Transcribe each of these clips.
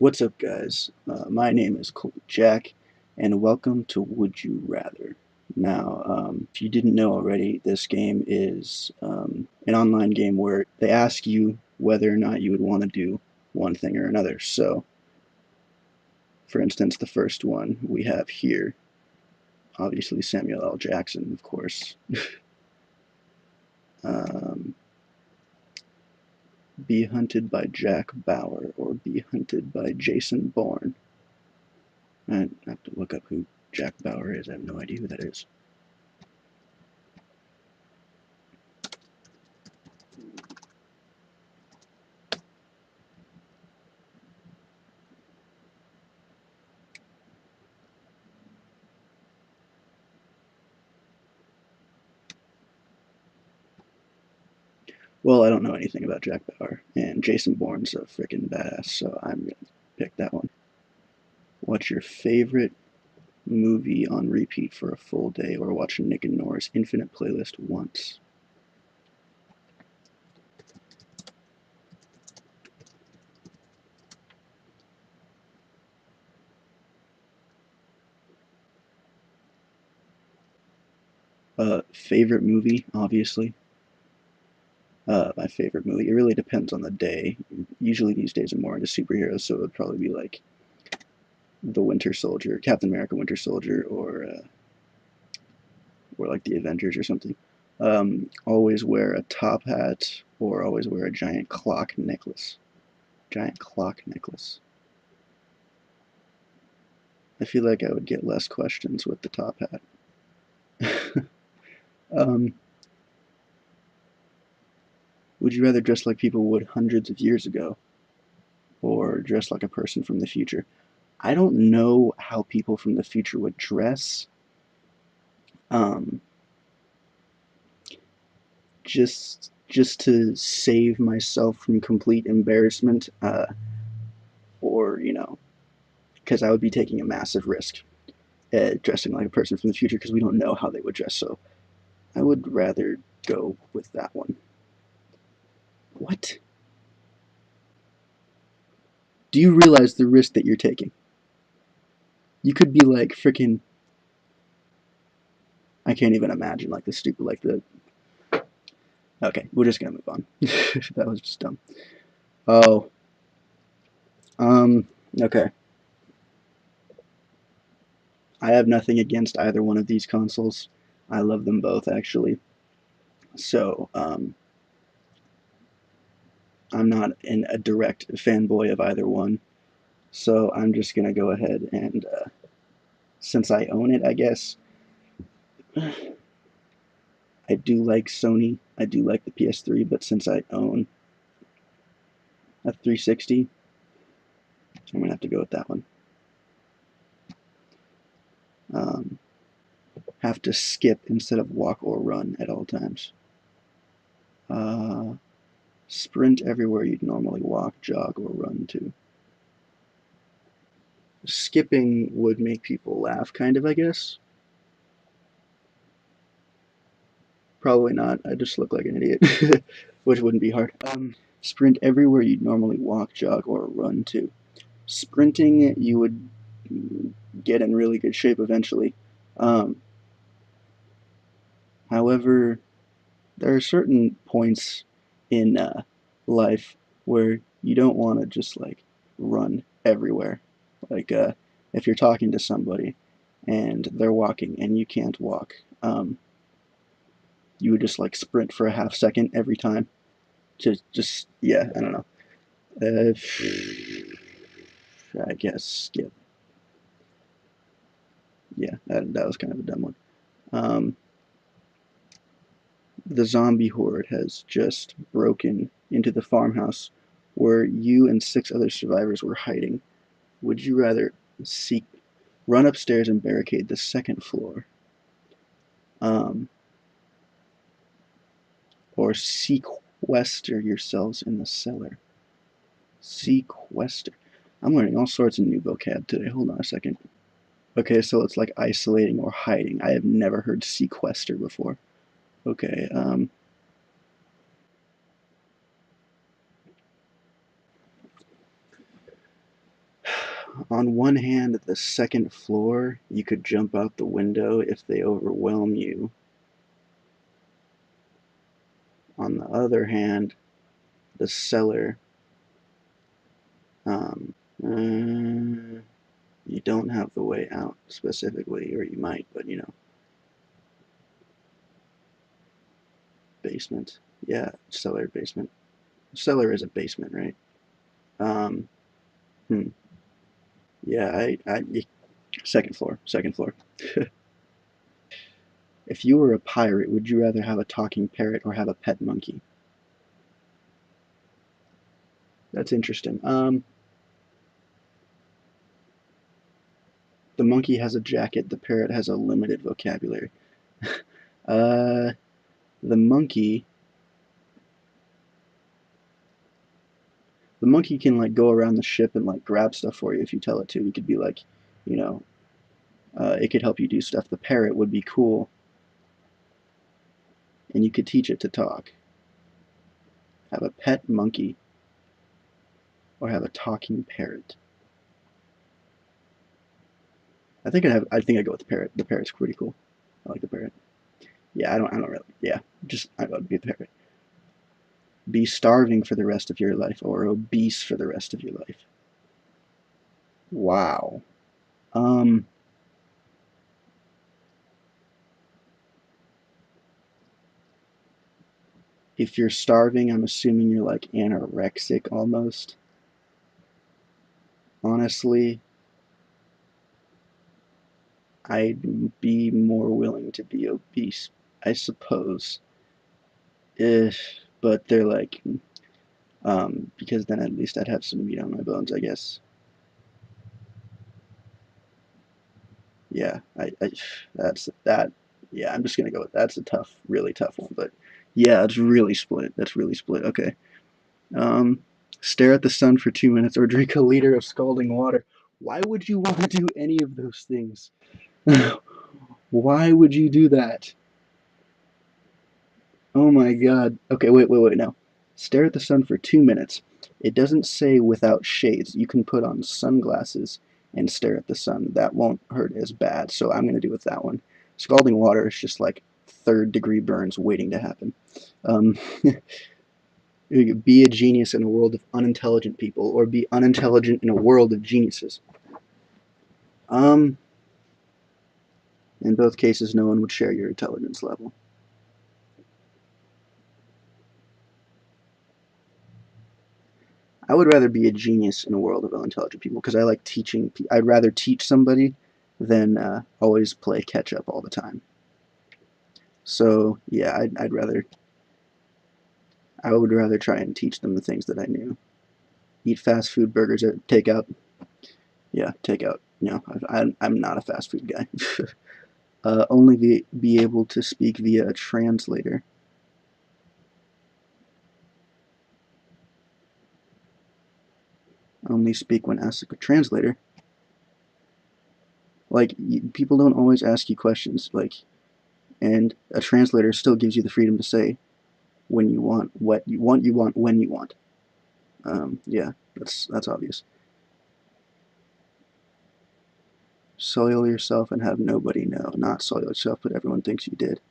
What's up, guys? My name is Colt Jack, and welcome to Would You Rather. Now, if you didn't know already, this game is an online game where they ask you whether or not you would want to do one thing or another. So, for instance, the first one we have here, obviously Samuel L. Jackson, of course. um, be hunted by Jack Bauer or be hunted by Jason Bourne. I have to look up who Jack Bauer is. I have no idea who that is. Well, I don't know anything about Jack Bauer, and Jason Bourne's a freaking badass, so I'm gonna pick that one. What's your favorite movie on repeat for a full day, or watch Nick and Nora's Infinite Playlist once? Favorite movie, obviously. My favorite movie. It really depends on the day. Usually these days I'm more into superheroes, so it would probably be like The Winter Soldier, Captain America Winter Soldier, or like the Avengers or something. Always wear a top hat or always wear a giant clock necklace. Giant clock necklace. I feel like I would get less questions with the top hat. um, would you rather dress like people would hundreds of years ago or dress like a person from the future? I don't know how people from the future would dress. Um, just to save myself from complete embarrassment, or because I would be taking a massive risk dressing like a person from the future because we don't know how they would dress. So I would rather go with that one. What? Do you realize the risk that you're taking? You could be like freaking. I can't even imagine like the stupid like the. Okay, we're just gonna move on. That was just dumb. Oh. Um. Okay. I have nothing against either one of these consoles. I love them both actually. So I'm not a direct fanboy of either one. So I'm just gonna go ahead and since I own it, I guess I do like Sony. I do like the PS3, but since I own a 360, I'm gonna have to go with that one. Um, have to skip instead of walk or run at all times. Uh, sprint everywhere you'd normally walk, jog, or run to. Skipping would make people laugh, kind of, I guess. Probably not. I just look like an idiot, which wouldn't be hard. Sprint everywhere you'd normally walk, jog, or run to. Sprinting, you would get in really good shape eventually. Um, However, there are certain points in life where you don't want to just like run everywhere. Like if you're talking to somebody and they're walking and you can't walk, you would just like sprint for a half second every time. Just yeah, I don't know. Uh, I guess yeah, yeah. That was kind of a dumb one. Um, the zombie horde has just broken into the farmhouse where you and six other survivors were hiding. Would you rather seek run upstairs and barricade the second floor, um, or sequester yourselves in the cellar? Sequester. I'm learning all sorts of new vocab today. Hold on a second. Okay, so it's like isolating or hiding. I have never heard sequester before. Okay, On one hand, the second floor, you could jump out the window if they overwhelm you. On the other hand, the cellar, you don't have the way out specifically, or you might, but you know. Basement. Yeah, cellar, basement. Cellar is a basement, right? Um, hmm. Yeah, second floor, second floor. If you were a pirate, would you rather have a talking parrot or have a pet monkey? That's interesting. The monkey has a jacket, the parrot has a limited vocabulary. Uh, the monkey, the monkey can like go around the ship and like grab stuff for you if you tell it to. You could be like, you know, it could help you do stuff. The parrot would be cool, and you could teach it to talk. Have a pet monkey or have a talking parrot. I think I'd go with the parrot. The parrot's pretty cool. I like the parrot. Yeah, I don't really. Yeah, just I would be the parrot. Be starving for the rest of your life or obese for the rest of your life. Wow. Um, if you're starving, I'm assuming you're like anorexic almost. Honestly, I'd be more willing to be obese, I suppose. If, but they're like, because then at least I'd have some meat on my bones, I guess. Yeah, that's that. Yeah, I'm just gonna go with that's a tough, really tough one. But yeah, it's really split. That's really split. Okay. Um, stare at the sun for 2 minutes or drink a liter of scalding water. Why would you want to do any of those things? Why would you do that? Oh my god. Okay, wait, no. Stare at the sun for 2 minutes. It doesn't say without shades. You can put on sunglasses and stare at the sun. That won't hurt as bad, so I'm going to do with that one. Scalding water is just like third-degree burns waiting to happen. Um, be a genius in a world of unintelligent people, or be unintelligent in a world of geniuses. Um, in both cases, no one would share your intelligence level. I would rather be a genius in a world of unintelligent people because I like teaching. I'd rather teach somebody than always play catch up all the time. So yeah, I'd rather. I would rather try and teach them the things that I knew. Eat fast food burgers at takeout. Yeah, takeout. No, I'm not a fast food guy. Only be able to speak via a translator. Only speak when asked a translator. Like people don't always ask you questions. Like, and a translator still gives you the freedom to say when you want, what you want, when you want. Yeah, that's obvious. Soil yourself and have nobody know. Not soil yourself, but everyone thinks you did.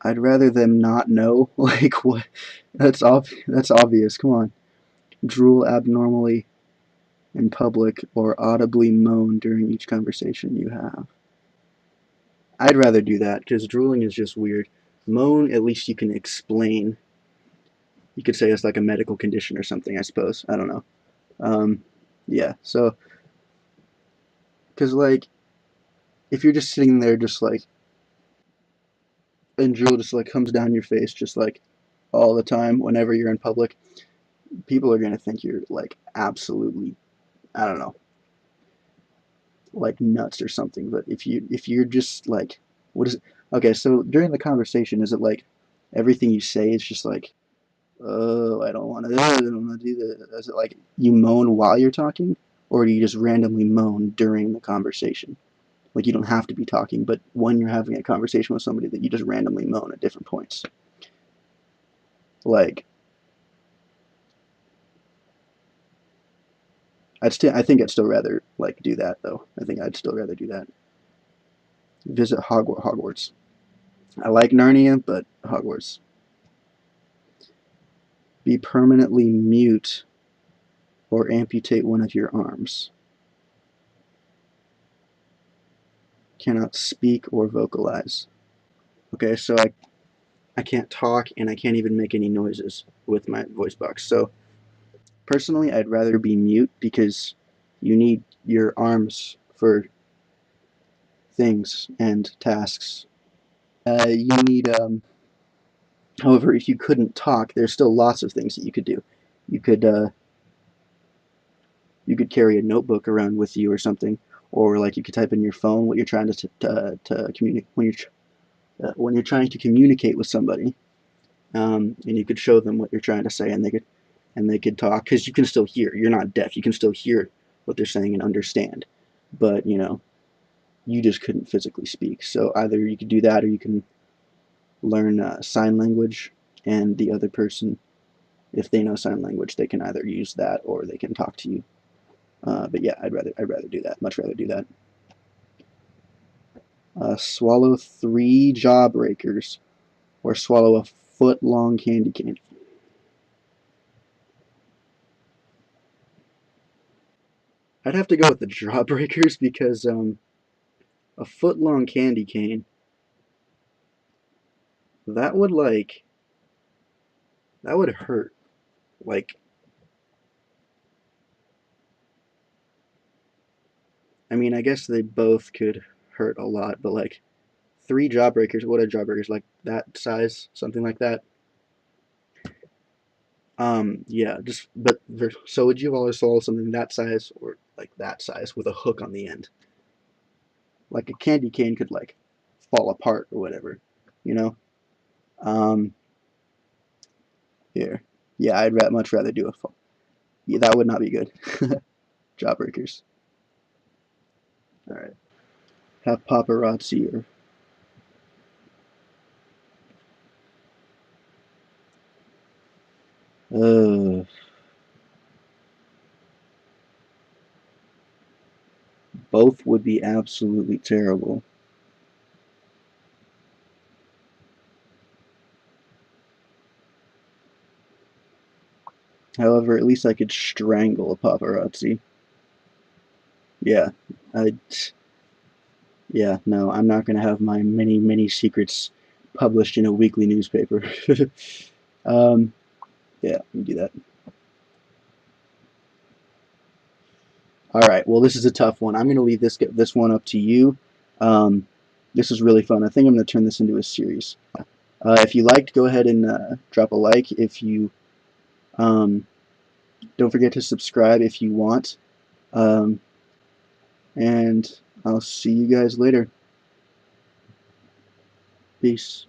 I'd rather them not know. Like what? That's obvious. Come on. Drool abnormally in public or audibly moan during each conversation you have. I'd rather do that because drooling is just weird. Moan, at least you can explain. You could say it's like a medical condition or something, I suppose. I don't know. Um, yeah, so, because like, if you're just sitting there just like, and drool just like comes down your face just like all the time whenever you're in public, people are gonna think you're like absolutely, I don't know, like nuts or something. But if you're just like, what is it? Okay, so during the conversation, is it like everything you say is just like, oh, I don't want to do that? Is it like you moan while you're talking, or do you just randomly moan during the conversation? Like you don't have to be talking, but when you're having a conversation with somebody, that you just randomly moan at different points. Like I think I'd still rather like do that though. I think I'd still rather do that. Visit Hogwarts. I like Narnia, but Hogwarts. Be permanently mute or amputate one of your arms. Cannot speak or vocalize. Okay, so I can't talk and I can't even make any noises with my voice box. So personally, I'd rather be mute because you need your arms for things and tasks. You need, however, if you couldn't talk, there's still lots of things that you could do. You could carry a notebook around with you or something, or like you could type in your phone what you're trying to communicate when you're trying to communicate with somebody, and you could show them what you're trying to say, and they could talk because you can still hear. You're not deaf. You can still hear what they're saying and understand, but you just couldn't physically speak. So either you could do that, or you can learn sign language, and the other person, if they know sign language, they can either use that or they can talk to you. But yeah, I'd rather do that. Much rather do that. Swallow 3 jawbreakers, or swallow a foot-long candy cane. I'd have to go with the jawbreakers because a foot-long candy cane, that would hurt. Like, I mean, I guess they both could hurt a lot, but like 3 jawbreakers, what are jawbreakers, like that size, something like that? Yeah, but so would you rather swallow something that size or like that size with a hook on the end? Like a candy cane could like fall apart or whatever, you know? Um, Here. Yeah, much rather do a fall. Yeah, that would not be good. Jawbreakers. All right. Have paparazzi or both would be absolutely terrible. However, at least I could strangle a paparazzi. Yeah, I. Yeah, no, I'm not gonna have my many secrets published in a weekly newspaper. um, yeah, we do that. All right. Well, this is a tough one. I'm gonna leave this one up to you. Um, this is really fun. I think I'm gonna turn this into a series. If you liked, go ahead and drop a like. If you um, don't forget to subscribe if you want. Um, and I'll see you guys later. Peace.